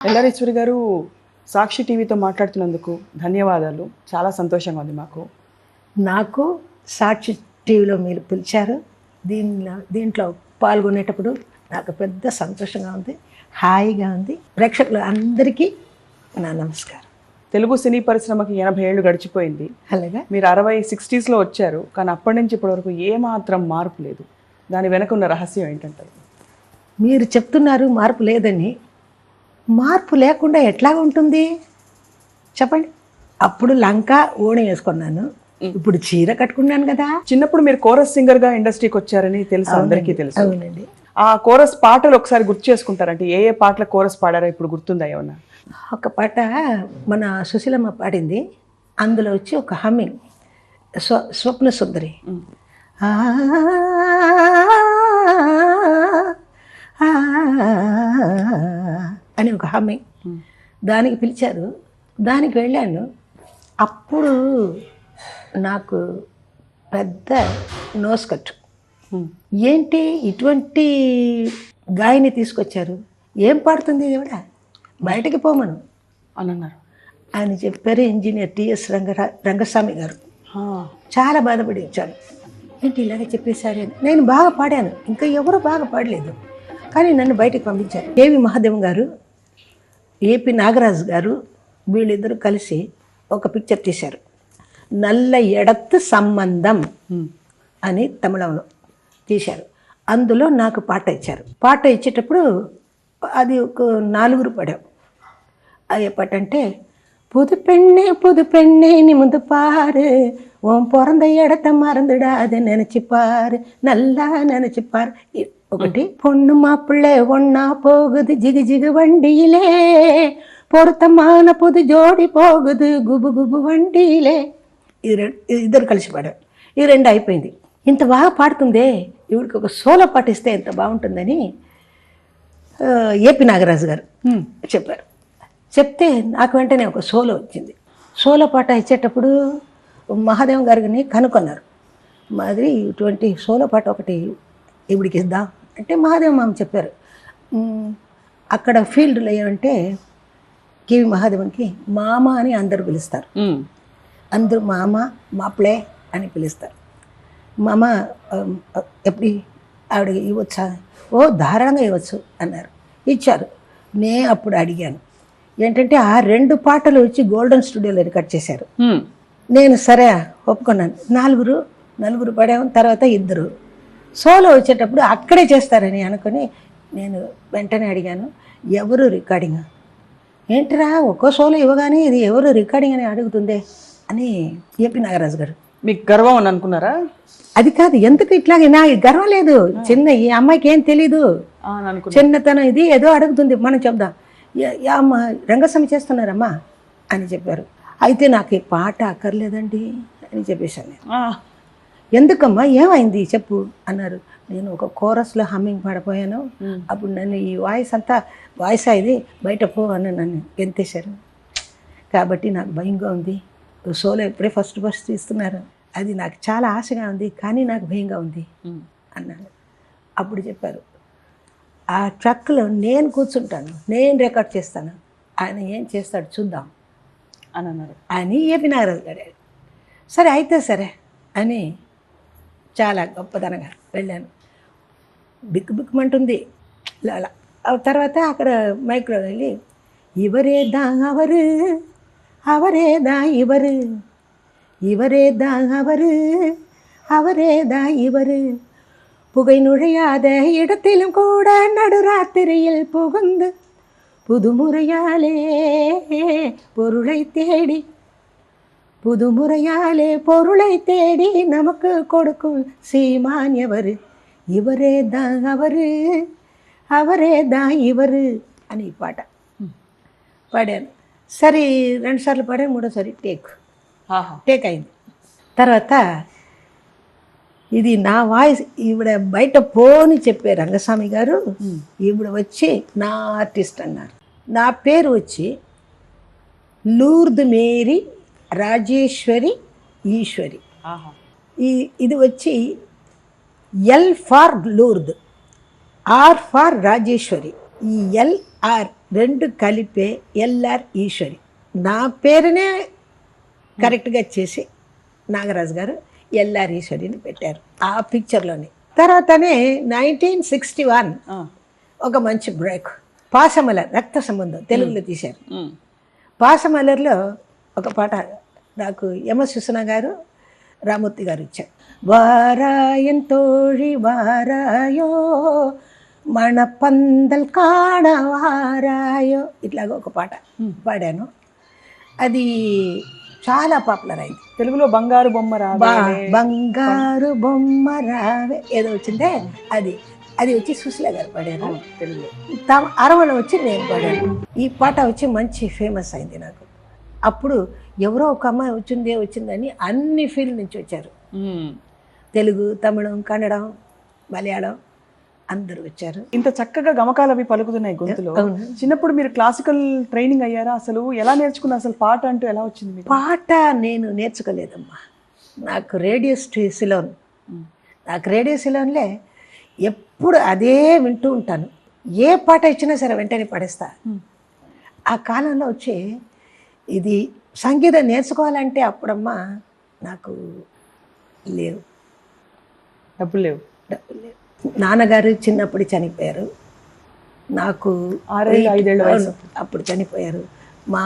ఎల్లారేశ్వరి గారు, సాక్షి టీవీతో మాట్లాడుతున్నందుకు ధన్యవాదాలు. చాలా సంతోషంగా ఉంది మాకు. నాకు సాక్షి టీవీలో మీరు పిలిచారు. దీంట్లో పాల్గొనేటప్పుడు నాకు పెద్ద సంతోషంగా ఉంది, హాయిగా ఉంది. ప్రేక్షకులు అందరికీ నా నమస్కారం. తెలుగు సినీ పరిశ్రమకి 80 ఏళ్ళు గడిచిపోయింది. అలాగే మీరు 60s వచ్చారు, కానీ అప్పటి నుంచి ఇప్పటి వరకు ఏమాత్రం మార్పు లేదు. దాని వెనక ఉన్న రహస్యం ఏంటంటారు? మీరు చెప్తున్నారు మార్పు లేదని. మార్పు లేకుండా ఎట్లా ఉంటుంది చెప్పండి. అప్పుడు లంక ఓణి వేసుకున్నాను, ఇప్పుడు చీర కట్టుకున్నాను కదా. చిన్నప్పుడు మీరు కోరస్ సింగర్గా ఇండస్ట్రీకి వచ్చారని తెలుసు, అందరికీ తెలుసు. అవునండి. ఆ కోరస్ పాటలు ఒకసారి గుర్తు చేసుకుంటారంటే ఏ ఏ పాటల కోరస్ పాడారో ఇప్పుడు గుర్తుందా ఏమన్నా? ఒక పాట మన సుశీలమ్మ పాడింది, అందులో వచ్చి ఒక హమ్మింగ్, స్వప్న సుందరి అని ఒక హమ్మింగ్, దానికి పిలిచారు, దానికి వెళ్ళాను. అప్పుడు నాకు పెద్ద నోస్ కట్టు, ఏంటి ఇటువంటి గాయని తీసుకొచ్చారు, ఏం పాడుతుంది ఇవిడ, బయటకి పోమను అని అన్నారు. ఆయన చెప్పారు. ఇంజనీర్ టిఎస్ రంగస్వామి గారు. చాలా బాధపడి వచ్చాను, ఏంటి ఇలాగే చెప్పేశారు అని. నేను బాగా పాడాను, ఇంకా ఎవరు బాగా పాడలేదు, కానీ నన్ను బయటకు పంపించారు. కేవి మహాదేవ్ గారు, ఏపీ నాగరాజు గారు, వీళ్ళిద్దరూ కలిసి ఒక పిక్చర్ తీశారు, నల్ల ఎడత్తు సంబంధం అని తమిళంలో తీశారు. అందులో నాకు పాట ఇచ్చారు. పాట ఇచ్చేటప్పుడు అది ఒక 4 పాడాం. అది పాట అంటే, புது பெண்ணே நிமிந்து பாரு, உன் பிறந்த இடத்த மறந்துடாது, நினைச்சுப்பாரு, நல்லா நினைச்சுப்பாரு. ఒకటి, பொண்ணு மாப்பிள்ளை ஒன்னா போகுது జిగు జిగు வண்டியிலே, పొరుతమాన పుదు జోడి పోగుదు గుబు గుబు వండిలే. ఇద్దరు కలిసి పాడారు. ఈ 2 అయిపోయింది. ఇంత బాగా పాడుతుందే, ఇవిడికి ఒక సోలో పాటిస్తే ఎంత బాగుంటుందని ఏపీ నాగరాజు గారు చెప్పారు. చెప్తే నాకు వెంటనే ఒక సోలో వచ్చింది. సోలో పాట ఇచ్చేటప్పుడు మహాదేవ్ గారిని కనుక్కున్నారు, మాదిరి ఇటువంటి సోలో పాట ఒకటి ఇవిడికి ఇద్దాం అంటే మహాదేవ్ మామ చెప్పారు. అక్కడ ఫీల్డ్లో ఏమంటే కేవి మహాదేవన్కి మామ అని అందరు పిలుస్తారు, అందరూ మామ మాప్లే అని పిలుస్తారు. మామ ఎప్పుడు ఆవిడ ఇవ్వచ్చా, ఓ ధారాళంగా ఇవ్వచ్చు అన్నారు. ఇచ్చారు. అప్పుడు అడిగాను ఏంటంటే, ఆ 2 పాటలు వచ్చి గోల్డెన్ స్టూడియోలో రికార్డ్ చేశారు. నేను సరే ఒప్పుకున్నాను. నలుగురు పాడాము. తర్వాత 2 సోలో వచ్చేటప్పుడు అక్కడే చేస్తారని అనుకుని నేను వెంటనే అడిగాను, ఎవరు రికార్డింగ్, ఏంటిరా ఒక్కో సోలో ఇవ్వగానే ఇది ఎవరు రికార్డింగ్ అని అడుగుతుందే అని ఏపీ నాగరాజు గారు. మీకు గర్వం అని అనుకున్నారా? అది కాదు, ఎందుకు ఇట్లాగే, నాకు గర్వం లేదు, చిన్న ఈ అమ్మాయికి ఏం తెలీదు, చిన్నతనం, ఇది ఏదో అడుగుతుంది, మనం చెప్దాం. అమ్మ రంగస్వామి చేస్తున్నారమ్మా అని చెప్పారు. అయితే నాకు ఈ పాట అక్కర్లేదండి అని చెప్పేశాను నేను. ఎందుకమ్మా ఏమైంది చెప్పు అన్నారు. నేను ఒక కోరస్లో హమ్మింగ్ పాడిపోయాను, అప్పుడు నన్ను ఈ వాయిస్ ఇది బయట పో అని నన్ను గెంతేశారు. కాబట్టి నాకు భయంగా ఉంది, సోలో ఇప్పుడే ఫస్ట్ తీస్తున్నారు, అది నాకు చాలా ఆశగా ఉంది, కానీ నాకు భయంగా ఉంది అన్నాను. అప్పుడు చెప్పారు, ఆ ట్రక్లో నేను కూర్చుంటాను, నేను రికార్డ్ చేస్తాను, ఆయన ఏం చేస్తాడు చూద్దాం అని అన్నారు అని ఏపీ నాగరాజు గారు. సరే అయితే సరే అని చాలా గొప్పదనగా వెళ్ళాను. బిక్కుమంటుంది. తర్వాత అక్కడ మైక్లో వెళ్ళి, ఇవరేదా అవరు அவரேதா இவரு, இவரேதா அவரு, அவரேதா இவரு, புகை நுழையாத இடத்திலும் கூட நடுராத்திரியில் புகுந்து புதுமுறையாலே பொருளை தேடி நமக்கு கொடுக்கும் சீமான் ఎవరు, ఇవరేదా అవరు, అవరేదా ఇవరు అని ఈ పాట పాడాను. సరే 2 సార్లు పాడాను, 3ఓసారి టేక్ అయింది. తర్వాత ఇది నా వాయిస్ ఈవిడ బయట పోని చెప్పే రంగస్వామి గారు, ఈవిడ వచ్చి నా ఆర్టిస్ట్ అన్నారు. నా పేరు వచ్చి లూర్ద్ మేరీ రాజేశ్వరి ఈశ్వరి. ఇది వచ్చి L for Lourdes, R for Rajeshwari. ఈ ఎల్ఆర్ రెండు కలిపే ఎల్ఆర్ ఈశ్వరి. నా పేరునే కరెక్ట్గా చేసి నాగరాజు గారు ఎల్ఆర్ ఈశ్వరిని పెట్టారు ఆ పిక్చర్లోని. తర్వాతనే 1961 ఒక మంచి బ్రేక్, పాసమలర్ రక్త సంబంధం తెలుగులో తీశారు. పాసమలర్లో ఒక పాట నాకు యమసుసన గారు రామూర్తి గారు ఇచ్చారు. వారాయన్ తోழி వారాయో మణపందల్ కాడ వారాయో, ఇట్లాగా ఒక పాట పాడాను. అది చాలా పాపులర్ అయింది. తెలుగులో బంగారు బొమ్మ రావే, బంగారు బొమ్మ రావే ఏదో వచ్చిందే, అది అది వచ్చి సుశీల గారు పాడారు తెలుగులో. అరవలో వచ్చి నేను పాడాను. ఈ పాట వచ్చి మంచి ఫేమస్ అయింది నాకు. అప్పుడు ఎవరో ఒక అమ్మాయి వచ్చిందని అన్ని ఫీల్డ్ నుంచి వచ్చారు. తెలుగు, తమిళం, కన్నడం, మలయాళం అందరూ వచ్చారు. ఇంత చక్కగా గమకాలు అవి పలుకుతున్నాయి గొంతులో. చిన్నప్పుడు మీరు క్లాసికల్ ట్రైనింగ్ అయ్యారా? అసలు ఎలా నేర్చుకున్నారు? అసలు పాట అంటూ ఎలా వచ్చింది? పాట నేను నేర్చుకోలేదమ్మా. నాకు రేడియో సిలోన్లే ఎప్పుడు అదే వింటూ ఉంటాను. ఏ పాట ఇచ్చినా సరే వెంటనే పడేస్తా. ఆ కాలంలో వచ్చి ఇది సంగీతం నేర్చుకోవాలంటే అప్పుడమ్మా నాకు లేవు, డబ్బులు లేవు. నాన్నగారు చిన్నప్పుడు చనిపోయారు. నాకు 6-5 వయసు అప్పుడు చనిపోయారు. మా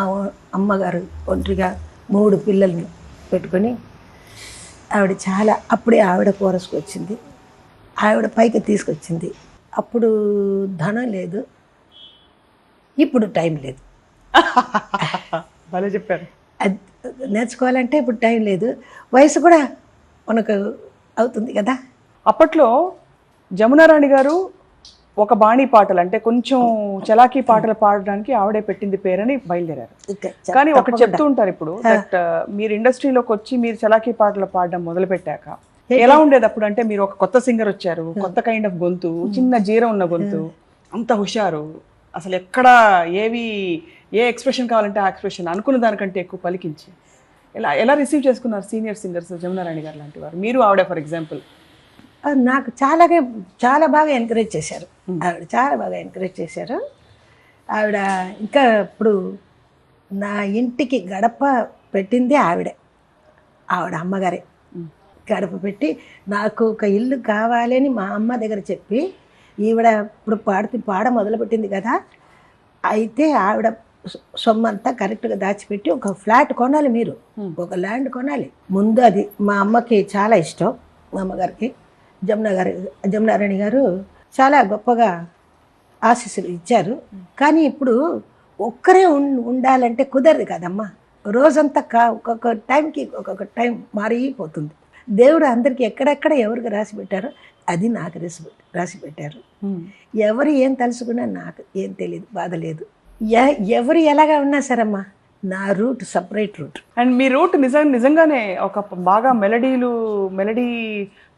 అమ్మగారు ఒంటరిగా 3 పిల్లల్ని పెట్టుకొని ఆవిడ చాలా అప్పుడే ఆవిడ కోరస్కి వచ్చింది, ఆవిడ పైకి తీసుకొచ్చింది. అప్పుడు ధనం లేదు, ఇప్పుడు టైం లేదు. భలే చెప్పారు. అది నేర్చుకోవాలంటే ఇప్పుడు టైం లేదు, వయసు కూడా మనకు అవుతుంది కదా. అప్పట్లో జమునారాణి గారు ఒక బాణీ పాటలు అంటే కొంచెం చలాకీ పాటలు పాడడానికి ఆవిడే పెట్టింది పేరని బయలుదేరారు. కానీ ఒకటి చెప్తూ ఉంటారు ఇప్పుడు, దట్ మీరు ఇండస్ట్రీలోకి వచ్చి మీరు చలాకీ పాటలు పాడడం మొదలు పెట్టాక ఎలా ఉండేది అప్పుడు? అంటే మీరు ఒక కొత్త సింగర్ వచ్చారు, కొత్త కైండ్ ఆఫ్ గొంతు, చిన్న జీరం ఉన్న గొంతు, అంత హుషారు, అసలు ఎక్కడ ఏ ఎక్స్ప్రెషన్ కావాలంటే ఆ ఎక్స్ప్రెషన్ అనుకున్న దానికంటే ఎక్కువ పలికించి ఎలా రిసీవ్ చేసుకున్నారు సీనియర్ సింగర్స్ జమునారాణి గారు లాంటి వారు? మీరు ఆవిడ ఫర్ ఎగ్జాంపుల్. నాకు చాలా బాగా ఎంకరేజ్ చేశారు. ఆవిడ చాలా బాగా ఎంకరేజ్ చేశారు. ఆవిడ ఇంకా ఇప్పుడు నా ఇంటికి గడప పెట్టింది ఆవిడ అమ్మగారే. గడప పెట్టి నాకు ఒక ఇల్లు కావాలని మా అమ్మ దగ్గర చెప్పి, ఈవిడ ఇప్పుడు పాడ మొదలుపెట్టింది కదా, అయితే ఆవిడ సొమ్మంతా కరెక్ట్గా దాచిపెట్టి ఒక ఫ్లాట్ కొనాలి, మీరు ఒక ల్యాండ్ కొనాలి ముందు. అది మా అమ్మకి చాలా ఇష్టం. మా అమ్మగారికి జమునారాణి గారు చాలా గొప్పగా ఆశీస్సులు ఇచ్చారు. కానీ ఇప్పుడు ఒక్కరే ఉండాలంటే కుదరదు కదమ్మా. రోజంతా ఒక్కొక్క టైంకి ఒక్కొక్క టైం మారిపోతుంది. దేవుడు అందరికీ ఎక్కడెక్కడ ఎవరికి రాసి పెట్టారో అది నాకు రాసి పెట్టారు. ఎవరు ఏం తలుసుకున్నా నాకు ఏం తెలియదు, బాధ లేదు. ఎవరు ఎలాగా ఉన్నా సరమ్మా, నా రూట్ సపరేట్ రూట్. అండ్ మీ రూట్ నిజంగానే ఒక బాగా మెలడీ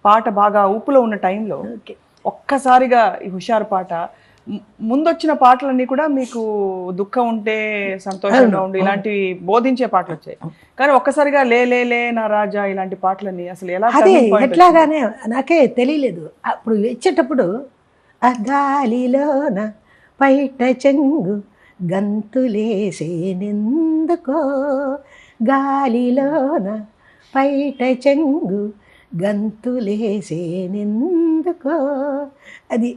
పాట బాగా ఊపులో ఉన్న టైంలో ఒక్కసారిగా ఈ హుషారు పాట, ముందొచ్చిన పాటలన్నీ కూడా మీకు దుఃఖం ఉంటే సంతోషంగా ఉండి ఇలాంటివి బోధించే పాటలు వచ్చాయి. కానీ ఒక్కసారిగా లే నా రాజా ఇలాంటి పాటలన్నీ అసలు ఎట్లాగానే నాకే తెలియలేదు. అప్పుడు వచ్చేటప్పుడు ఆ గాలిలోన పైట చెంగు గంతులేసేనెందుకో, గాలిలోన పైట చెంగు గంతులేసేనెందుకో, అది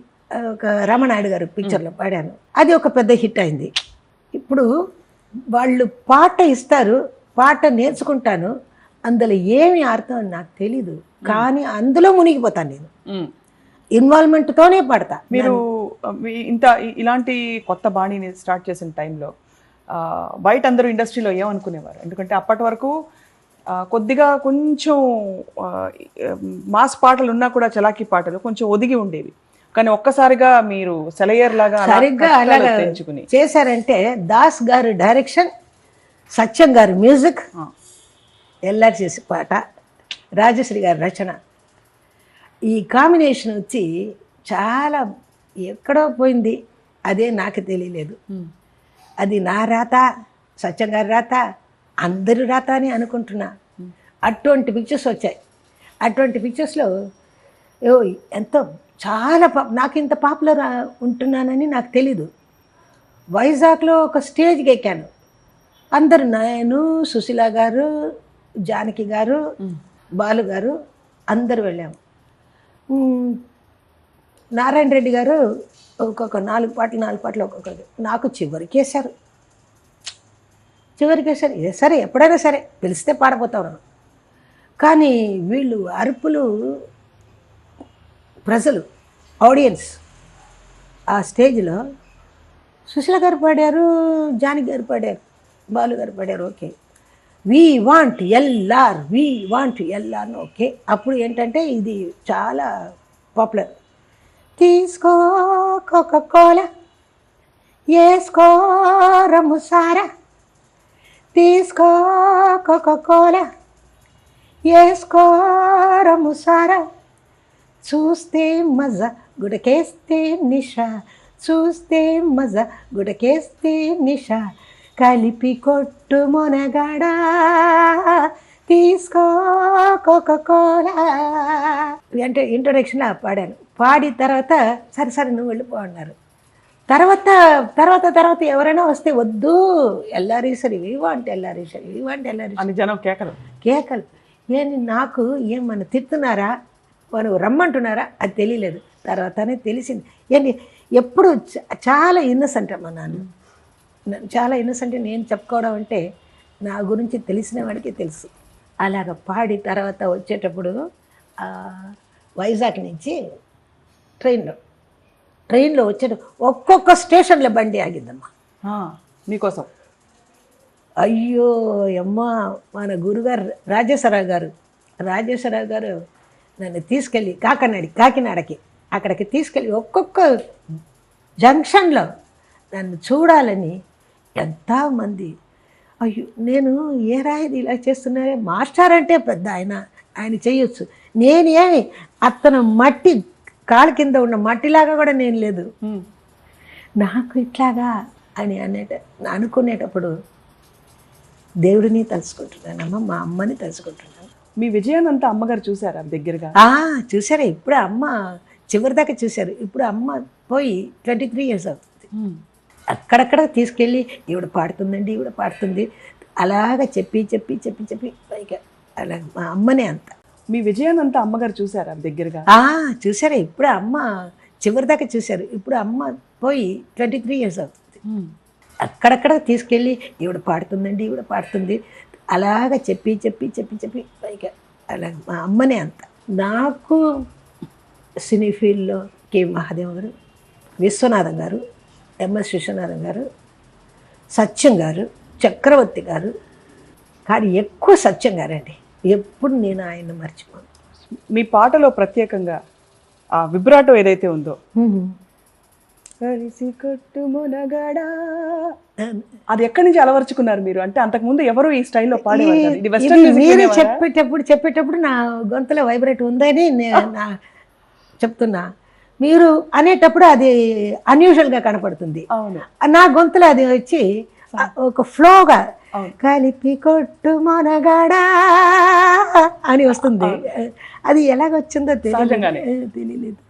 ఒక రామనాయుడు గారు పిక్చర్లో పాడాను. అది ఒక పెద్ద హిట్ అయింది. ఇప్పుడు వాళ్ళు పాట ఇస్తారు, పాట నేర్చుకుంటాను, అందులో ఏమి అర్థం నాకు తెలీదు, కానీ అందులో మునిగిపోతాను నేను. ఇన్వాల్వ్మెంట్తోనే పాడతా. మీరు ఇలాంటి కొత్త బాణీని స్టార్ట్ చేసిన టైంలో బయట అందరూ ఇండస్ట్రీలో ఏమనుకునేవారు? ఎందుకంటే అప్పటి వరకు కొద్దిగా కొంచెం మాస్ పాటలు ఉన్నా కూడా చలాకీ పాటలు కొంచెం ఒదిగి ఉండేవి. కానీ ఒక్కసారిగా మీరు సెలయర్ లాగా సరిగ్గా అలాగా చేశారంటే, దాస్ గారు డైరెక్షన్, సత్యం గారు మ్యూజిక్, ఎల్ఆర్ చేసి పాట, రాజశ్రీ గారి రచన, ఈ కాంబినేషన్ వచ్చి చాలా ఎక్కడో పోయింది. అదే నాకు తెలియలేదు. అది నా రాత, సత్యం గారి రాత, అందరి రాత అని అనుకుంటున్నా. అటువంటి పిక్చర్స్ వచ్చాయి. అటువంటి పిక్చర్స్లో ఎంతో చాలా నాకు ఇంత పాపులర్ ఉంటున్నానని నాకు తెలీదు. వైజాగ్లో ఒక స్టేజ్కి ఎక్కాను. అందరు నేను, సుశీల గారు, జానకి గారు, బాలు గారు అందరు వెళ్ళాము. నారాయణ రెడ్డి గారు ఒక్కొక్క 4 పాటలు ఒక్కొక్కరు. నాకు చివరికేశారు. సరే ఎప్పుడైనా సరే పిలిస్తే పాడపోతాను. కానీ వీళ్ళు అరుపులు, ప్రజలు, ఆడియన్స్ ఆ స్టేజ్లో సుశీల గారు పాడారు, జానకి గారు పాడారు, బాలు గారు పాడారు. Okay, we want LR okay. అప్పుడు ఏంటంటే ఇది చాలా పాపులర్. తీసుకో కోకా-కోలా, వేసుకో రమ్ము సారా, తీసుకో కోకా-కోలా, వేసుకో రమ్ము సారా, చూస్తే మజా గుడకేస్తే నిషా, చూస్తే మజా గుడకేస్తే నిషా, కలిపి కొట్టు మొనగాడా, తీసుకో కోకా-కోలా అంటే ఇంట్రొడక్షన్లో పాడాను. పాడి తర్వాత సరే నువ్వు వెళ్ళిపో అన్నారు. తర్వాత ఎవరైనా వస్తే వద్దు, ఎల్లారీశ్వరి ఇవ్వంటే అని జనం కేకలు. ఏంటి నాకు ఏమన్నా తిడుతున్నారా, మనం రమ్మంటున్నారా అది తెలియలేదు. తర్వాతనే తెలిసింది. ఏంటి ఎప్పుడు చాలా ఇన్నసెంట్ అమ్మా చాలా ఇన్నసెంట్. నేను చెప్పుకోవడం అంటే నా గురించి తెలిసిన వాడికి తెలుసు. అలాగ పాడి తర్వాత వచ్చేటప్పుడు వైజాగ్ నుంచి ట్రైన్లో వచ్చేటప్పుడు ఒక్కొక్క స్టేషన్లో బండి ఆగిద్దమ్మా మీకోసం. అయ్యో అమ్మ, మన గురుగారు రాజేశ్వరరావు గారు నన్ను తీసుకెళ్ళి కాకినాడకి అక్కడికి తీసుకెళ్ళి ఒక్కొక్క జంక్షన్లో నన్ను చూడాలని ఎంతమంది. అయ్యో, నేను ఏ రాయిది ఇలా చేస్తున్నారే, మాస్టర్ అంటే పెద్ద ఆయన చేయొచ్చు, నేనేమి అతను మట్టి కాలు కింద ఉన్న మట్టిలాగా కూడా నేను లేదు, నాకు ఇట్లాగా అని అనుకునేటప్పుడు దేవుడిని తలుచుకుంటున్నానమ్మా, మా అమ్మని తలుచుకుంటున్నాను. మీ విజయాన్ని అంతా అమ్మగారు చూసారా దగ్గరగా? చూసారా, ఇప్పుడు అమ్మ చివరిదాకా చూశారు. ఇప్పుడు అమ్మ పోయి 23 years అవుతుంది. అక్కడక్కడ తీసుకెళ్ళి ఈవిడ పాడుతుంది అలాగా చెప్పి పైగా అలా మా అమ్మనే అంత. మీ విజయాన్ని అంతా అమ్మగారు చూసారా దగ్గరగా? చూసారా, ఇప్పుడు అమ్మ చివరిదాకా చూశారు. ఇప్పుడు అమ్మ పోయి 23 years అవుతుంది. అక్కడక్కడ తీసుకెళ్ళి ఈవిడ పాడుతుంది అలాగా చెప్పి పైగా అలా మా అమ్మనే అంత. నాకు సినీ ఫీల్డ్లో కె మహాదేవ్ గారు, విశ్వనాథం గారు, ఎంఎస్ విశ్వనాథం గారు, సత్యం గారు, చక్రవర్తి గారు, కానీ ఎక్కువ సత్యం గారండి. ఎప్పుడు నేను ఆయన మర్చిపోను. మీ పాటలో ప్రత్యేకంగా ఆ విబ్రాటో ఏదైతే ఉందో, కలిసి కొట్టు మొనగాడా, అది ఎక్కడి నుంచి అలవర్చుకున్నారు మీరు? అంటే అంతకుముందు ఎవరు ఈ స్టైల్లో పాడేవారు? మీరు చెప్పేటప్పుడు నా గొంతులో వైబ్రేట్ ఉందని చెప్తున్నా. మీరు అనేటప్పుడు అది అన్యూజువల్గా కనపడుతుంది. నా గొంతులో అది వచ్చి ఒక ఫ్లోగా కలిపి కొట్టు మనగాడా అని వస్తుంది. అది ఎలాగొచ్చిందో తెలియలేదు.